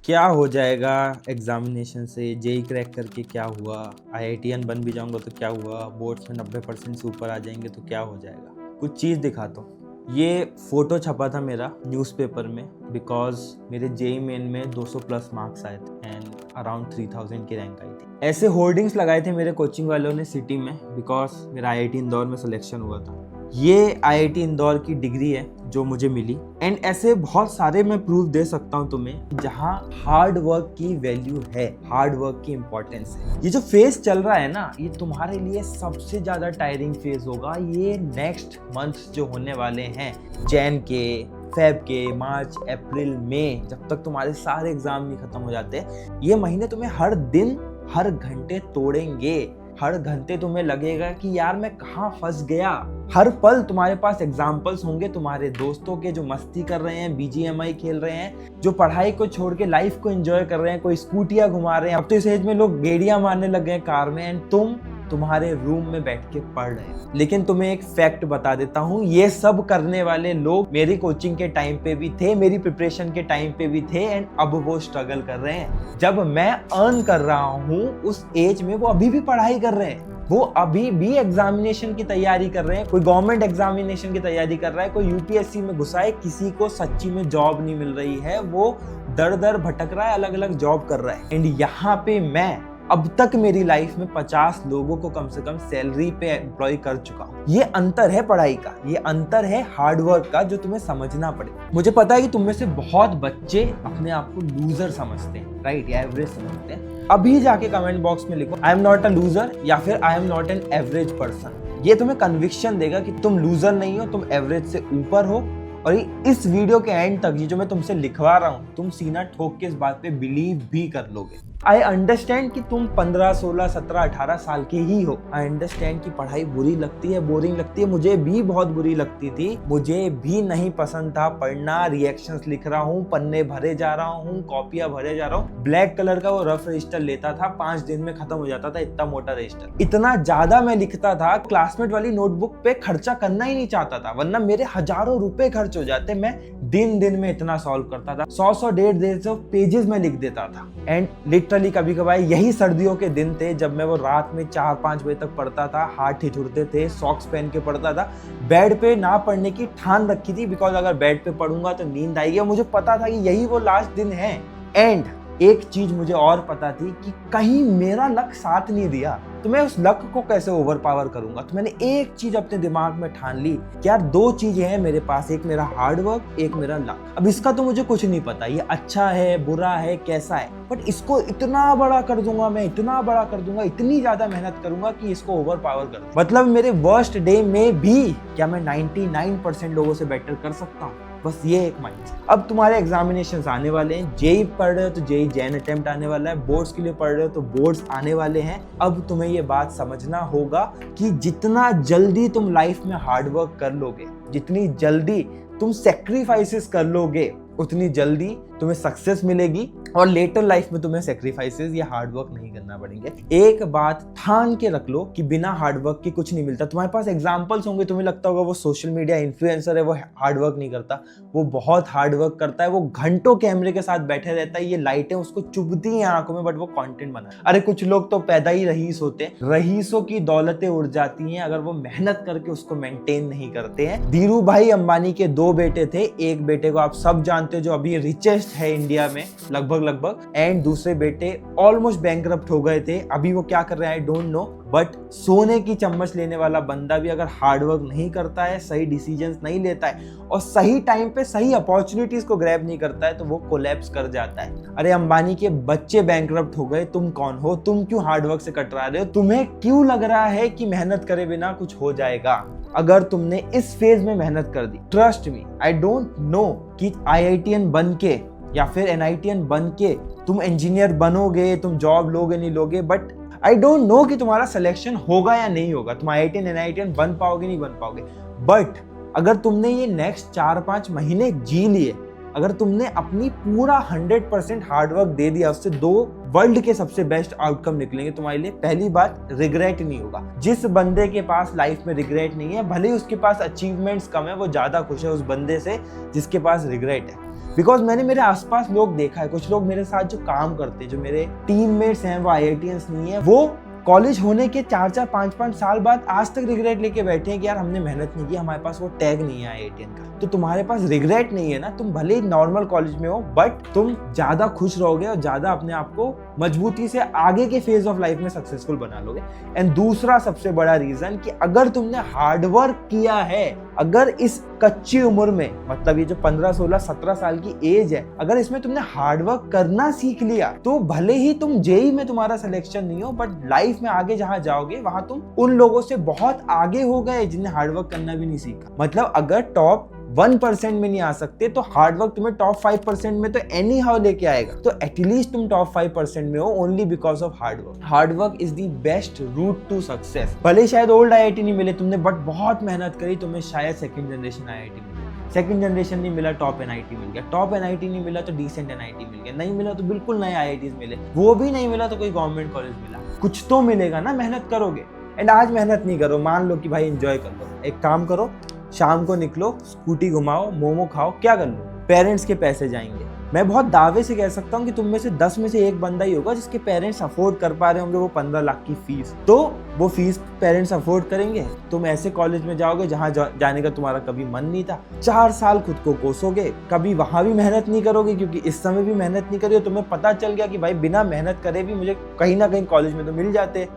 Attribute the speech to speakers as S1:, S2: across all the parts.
S1: क्या हो जाएगा एग्जामिनेशन से, जेई क्रैक करके क्या हुआ, आईआईटीएन बन भी जाऊंगा तो क्या हुआ, बोर्ड्स में 90% से ऊपर आ जाएंगे तो क्या हो जाएगा। कुछ चीज़ दिखाता हूँ। ये फोटो छपा था मेरा न्यूज़पेपर में बिकॉज मेरे जेई मेन में 200 प्लस मार्क्स आए थे एंड अराउंड 3000 की रैंक आई थी। ऐसे होर्डिंग्स लगाए थे मेरे कोचिंग वालों ने सिटी में बिकॉज मेरा आईआईटी इंदौर में सिलेक्शन हुआ था। ये आईआईटी इंदौर की डिग्री है जो मुझे मिली एंड ऐसे बहुत सारे मैं प्रूफ दे सकता हूँ तुम्हें जहाँ हार्ड वर्क की वैल्यू है, हार्ड वर्क की इंपॉर्टेंस है। ये जो फेज चल रहा है ना, ये तुम्हारे लिए सबसे ज्यादा टायरिंग फेज होगा। ये नेक्स्ट मंथ जो होने वाले हैं, जैन के, फेब के, मार्च, अप्रैल, मई, जब तक तुम्हारे सारे एग्जाम नहीं खत्म हो जाते, ये महीने तुम्हें हर दिन हर घंटे तोड़ेंगे। हर घंटे तुम्हें लगेगा कि यार मैं कहाँ फंस गया। हर पल तुम्हारे पास एग्जाम्पल्स होंगे तुम्हारे दोस्तों के जो मस्ती कर रहे हैं, बीजीएमआई खेल रहे हैं, जो पढ़ाई को छोड़ के लाइफ को एंजॉय कर रहे हैं, कोई स्कूटियां घुमा रहे हैं। अब तो इस एज में लोग गेड़ियां मारने लग गए कार में एंड तुम तुम्हारे रूम में बैठ के पढ़ रहे हो। लेकिन तुम्हें एक फैक्ट बता देता हूँ, ये सब करने वाले लोग मेरी कोचिंग के टाइम पे भी थे, मेरी प्रिपरेशन के टाइम पे भी थे एंड अब वो स्ट्रगल कर रहे हैं। जब मैं अर्न कर रहा हूँ उस एज में वो अभी भी पढ़ाई कर रहे हैं। वो अभी भी एग्जामिनेशन की तैयारी कर रहे हैं। कोई गवर्नमेंट एग्जामिनेशन की तैयारी कर रहा है, कोई यूपीएससी में घुसा है, किसी को सच्ची में जॉब नहीं मिल रही है, वो दर दर भटक रहा है, अलग अलग जॉब कर रहा है। एंड यहाँ पे मैं अब तक मेरी लाइफ में 50 लोगों को कम से कम सैलरी पे एम्प्लॉय कर चुका हूँ। ये अंतर है पढ़ाई का, ये अंतर है हार्डवर्क का जो तुम्हें समझना पड़ेगा। मुझे पता है कि तुम में से बहुत बच्चे अपने आप को लूजर समझते हैं, राइट, या एवरेज समझते हैं। अभी जाके कमेंट बॉक्स में लिखो I am not a loser या फिर I am not an average person. ये तुम्हें कन्विक्शन देगा कि तुम लूजर नहीं हो, तुम एवरेज से ऊपर हो। और इस वीडियो के एंड तक ये जो मैं तुमसे लिखवा रहा हूँ, तुम सीना ठोक के इस बात पे बिलीव भी कर लोगे। आई अंडरस्टैंड कि तुम 15, 16, 17, 18 साल के ही हो। आई अंडरस्टैंड कि पढ़ाई बुरी लगती है, बोरिंग लगती है। मुझे भी बहुत बुरी लगती थी, मुझे भी नहीं पसंद था पढ़ना। रिएक्शंस लिख रहा हूँ, पन्ने भरे जा रहा हूँ, कॉपियां भरे जा रहा हूँ। ब्लैक कलर का वो रफ रजिस्टर लेता था, 5 दिन में खत्म हो जाता था, इतना मोटा रजिस्टर। इतना ज्यादा मैं लिखता था, क्लासमेट वाली नोटबुक पे खर्चा करना ही नहीं चाहता था, वरना मेरे हजारों रुपए खर्च हो जाते। मैं दिन में इतना सॉल्व करता था, 100 150 पेजेस में लिख देता था। एंड लिटरली कभी कभार यही सर्दियों के दिन थे जब मैं वो रात में 4-5 बजे तक पढ़ता था, हाथ ठिठुरते थे, सॉक्स पहन के पढ़ता था। बेड पे ना पढ़ने की ठान रखी थी बिकॉज अगर बेड पे पढ़ूंगा तो नींद आएगी। मुझे पता था कि यही वो लास्ट दिन है। एंड एक चीज मुझे और पता थी कि कहीं मेरा लक साथ नहीं दिया तो मैं उस लक को कैसे ओवर पावर करूंगा। तो मैंने एक चीज अपने दिमाग में ठान ली कि यार 2 चीजें हैं मेरे पास, एक मेरा हार्ड वर्क, एक मेरा लक। अब इसका तो मुझे कुछ नहीं पता, ये अच्छा है, बुरा है, कैसा है, बट इसको इतना बड़ा कर दूंगा मैं, इतना बड़ा कर दूंगा, इतनी ज्यादा मेहनत करूंगा कि इसको ओवर पावर कर दूंगा। मतलब मेरे वर्स्ट डे में भी क्या मैं 99% लोगों से बेटर कर सकता हूँ। बस ये एक माइंड। अब तुम्हारे एग्जामिनेशंस आने वाले हैं, जेई पढ़ रहे हो तो जेई जैन अटेम्प्ट आने वाला है, बोर्ड्स के लिए पढ़ रहे हो तो बोर्ड्स आने वाले हैं। अब तुम्हें ये बात समझना होगा कि जितना जल्दी तुम लाइफ में हार्डवर्क कर लोगे, जितनी जल्दी तुम सेक्रीफाइसेस कर लोगे, उतनी जल्दी तुम्हें सक्सेस मिलेगी और लेटर लाइफ में तुम्हें सेक्रीफाइसेस या हार्डवर्क नहीं करना पड़ेंगे। एक बात ठान के रख लो कि बिना हार्डवर्क के कुछ नहीं मिलता। तुम्हारे पास एग्जांपल्स होंगे, तुम्हें लगता होगा वो सोशल मीडिया इन्फ्लुएंसर है, वो हार्डवर्क नहीं करता। वो बहुत हार्डवर्क करता है, वो घंटों कैमरे के साथ बैठे रहता है, ये लाइटें उसको चुभती हैं आंखों में, बट वो कंटेंट बना। अरे कुछ लोग तो पैदा ही रईस होते हैं, रईसों की दौलतें उड़ जाती हैं अगर वो मेहनत करके उसको मेंटेन नहीं करते हैं। धीरू भाई अंबानी के 2 बेटे थे, एक बेटे को आप सब जानते हो जो अभी रिचेस्ट है इंडिया में लगभग, एंड दूसरे बेटे ऑलमोस्ट बैंकरप्ट हो गए थे। अभी वो क्या कर रहे हैं आई डोंट नो, बट सोने की चम्मच लेने वाला बंदा भी अगर हार्डवर्क नहीं करता है, सही डिसीजंस नहीं लेता है और सही टाइम पे सही अपॉर्चुनिटीज को ग्रैब नहीं करता है तो वो कोलैप्स कर जाता है। अरे अंबानी के बच्चे बैंकरप्ट हो गए, तुम कौन हो? तुम क्यों हार्डवर्क से कतरा रहे हो? तुम्हें क्यों लग रहा है कि मेहनत करे बिना कुछ हो जाएगा? अगर तुमने इस फेज में मेहनत कर दी, trust me, I don't know कि आईआईटीएन बन के या फिर एनआईटीएन बन के तुम इंजीनियर बनोगे, तुम जॉब लोगे नहीं लोगे, बट आई डोंट नो कि तुम्हारा सिलेक्शन होगा या नहीं होगा, तुम आईआईटीएन एनआईटीएन बन पाओगे नहीं बन पाओगे। बट अगर तुमने ये नेक्स्ट 4-5 महीने जी लिए, अगर तुमने अपनी पूरा 100% हार्डवर्क दे दिया, उससे 2 वर्ल्ड के सबसे बेस्ट आउटकम निकलेंगे तुम्हारे लिए। पहली बात, रिग्रेट नहीं होगा। जिस बंदे के पास लाइफ में रिग्रेट नहीं है, भले ही उसके पास अचीवमेंट्स कम है, वो ज्यादा खुश है उस बंदे से जिसके पास रिग्रेट है। बिकॉज मैंने मेरे आसपास लोग देखा है, कुछ लोग मेरे साथ जो काम करते हैं, जो मेरे टीममेट्स हैं, वो IITians नहीं है, वो कॉलेज होने के 4-4, 5-5 साल बाद आज तक रिग्रेट लेके बैठे हैं कि यार हमने मेहनत नहीं की, हमारे पास वो टैग नहीं है IITian का। तो तुम्हारे पास रिग्रेट नहीं है ना, तुम भले ही नॉर्मल कॉलेज में हो, बट तुम ज्यादा खुश रहोगे और ज्यादा अपने आप को मजबूती से आगे के फेज ऑफ लाइफ में सक्सेसफुल बना लोगे। एंड दूसरा सबसे बड़ा रीजन कि अगर तुमने हार्डवर्क किया है, अगर इस कच्ची उम्र में, मतलब ये जो 15, 16, 17 साल की एज है, अगर इसमें तुमने हार्डवर्क करना सीख लिया, तो भले ही तुम जेई में तुम्हारा सिलेक्शन नहीं हो, बट लाइफ में आगे जहां जाओगे वहां तुम उन लोगों से बहुत आगे हो गए जिन्हें हार्डवर्क करना भी नहीं सीखा। मतलब अगर टॉप 1% में नहीं आ सकते तो हार्डवर्क तुम्हें टॉप 5% में तो एनी हाउ लेके आएगा। तो एटलीस्ट तुम टॉप 5% में हो only because of hard work. Hard work is the best route to success. भले शायद ओल्ड IIT नहीं मिले तुमने, बट बहुत मेहनत करी, तुम्हें शायद सेकंड जनरेशन IIT मिले। सेकंड जनरेशन नहीं मिला, टॉप NIT मिल गया। टॉप NIT नहीं मिला तो डिसेंट NIT मिल गया। नहीं मिला तो बिल्कुल नए IITs मिले। वो भी नहीं मिला तो कोई गवर्नमेंट कॉलेज मिला। कुछ तो मिलेगा ना, मेहनत करोगे। एंड आज मेहनत नहीं करो, मान लो कि भाई एंजॉय कर लो, एक काम करो, शाम को निकलो, स्कूटी घुमाओ, मोमो खाओ, क्या कर लो, पेरेंट्स के पैसे जाएंगे। मैं बहुत दावे से कह सकता हूँ कि तुम में से 10 में से एक बंदा ही होगा जिसके पेरेंट्स अफोर्ड कर पा रहे होंगे वो 15 लाख की फीस। तो वो फीस पेरेंट्स अफोर्ड करेंगे, तुम ऐसे कॉलेज में जाओगे जहाँ जाने का तुम्हारा कभी मन नहीं था। 4 साल खुद को कोसोगे, कभी वहां भी मेहनत नहीं करोगे क्योंकि इस समय भी मेहनत नहीं करी, तुम्हें पता चल गया कि भाई बिना मेहनत करे भी मुझे कहीं ना कहीं कॉलेज में तो मिल जाते।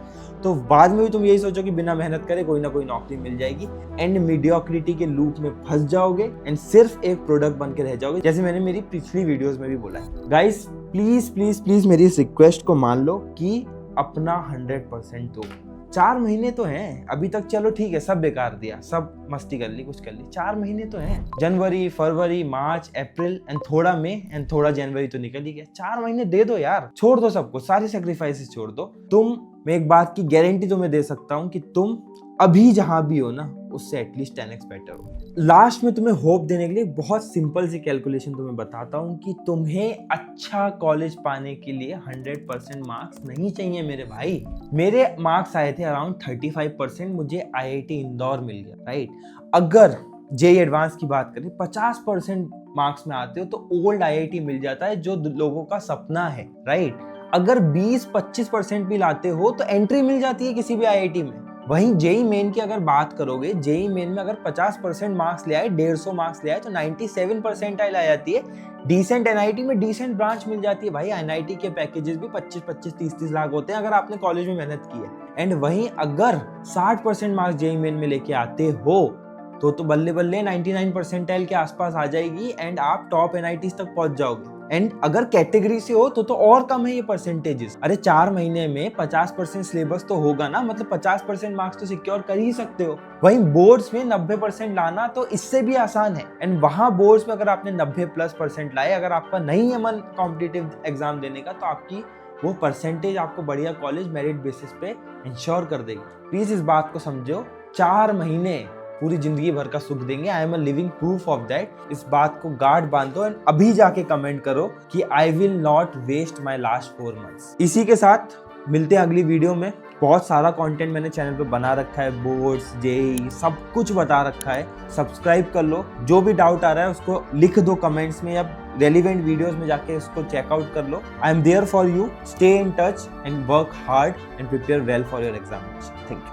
S1: तो बाद में भी तुम यही सोचो कि बिना मेहनत करे कोई ना कोई नौकरी मिल जाएगी। एंड मीडियोक्रिटी के लूप में फंस जाओगे एंड सिर्फ एक प्रोडक्ट बन के रह जाओगे, जैसे मैंने मेरी पिछली वीडियोस में भी बोला है। गाइस प्लीज प्लीज प्लीज मेरी इस रिक्वेस्ट को मान लो कि अपना 100% दो। 4 महीने तो हैं अभी तक, चलो ठीक है, सब बेकार दिया, सब मस्ती कर ली, कुछ कर ली, 4 महीने तो हैं। जनवरी, फरवरी, मार्च, अप्रैल एंड थोड़ा मई एंड थोड़ा जनवरी तो निकल ही गया। 4 महीने दे दो यार, छोड़ दो सबको, सारी सेक्रीफाइसेस छोड़ दो। मैं एक बात की गारंटी तुम्हें दे सकता हूँ कि तुम अभी जहां भी हो ना, उससे एटलीस्ट 10x बेटर हो। लास्ट में तुम्हें होप देने के लिए बहुत सिंपल सी कैलकुलेशन तुम्हें बताता हूँ कि तुम्हें अच्छा कॉलेज पाने के लिए 100% मार्क्स नहीं चाहिए मेरे भाई। मेरे मार्क्स आए थे अराउंड 35%, मुझे IIT इंदौर मिल गया, राइट। अगर जेई एडवांस की बात करें 50% मार्क्स में आते हो तो ओल्ड IIT मिल जाता है, जो लोगों का सपना है, राइट। अगर 20-25% भी लाते हो तो एंट्री मिल जाती है किसी भी IIT में। वहीं जेई मेन की अगर बात करोगे, जेई मेन में अगर 50% मार्क्स ले आए, 150 मार्क्स ले आए तो 97% आ जाती है। डिसेंट NIT में डिसेंट ब्रांच मिल जाती है भाई। NIT के पैकेजेस भी 25-25, 30-30 लाख होते हैं अगर आपने कॉलेज में मेहनत की है। एंड वहीं अगर 60% मार्क्स जेई मेन में लेके आते हो तो बल्ले बल्ले 99 परसेंटाइल के आसपास आ जाएगी एंड आप टॉप NITs तक पहुंच जाओगे। एंड अगर कैटेगरी से हो तो और कम है ये परसेंटेजेस। अरे 4 महीने में 50% सिलेबस तो होगा ना, मतलब 50% मार्क्स तो सिक्योर कर ही सकते हो। वहीं बोर्ड्स में 90% लाना तो इससे भी आसान है। एंड वहां बोर्ड्स में अगर आपने 90+% लाए, अगर आपका नहीं है मन कॉम्पिटिटिव एग्जाम देने का, तो आपकी वो परसेंटेज आपको बढ़िया कॉलेज मेरिट बेसिस पे इंश्योर कर देगी। प्लीज इस बात को समझो, 4 महीने पूरी जिंदगी भर का सुख देंगे। I am a living proof of that. इस बात को गार्ड बांधो एंड अभी जाके कमेंट करो कि I will not waste my last 4 months. इसी के साथ मिलते हैं अगली वीडियो में। बहुत सारा कंटेंट मैंने चैनल पे बना रखा है, बोर्ड्स, जेई, सब कुछ बता रखा है। सब्सक्राइब कर लो, जो भी डाउट आ रहा है उसको लिख दो कमेंट्स में या रेलिवेंट वीडियोस में जाके उसको चेकआउट कर लो। I am there for you. Stay in touch and work hard and prepare well for your examination. Thank you.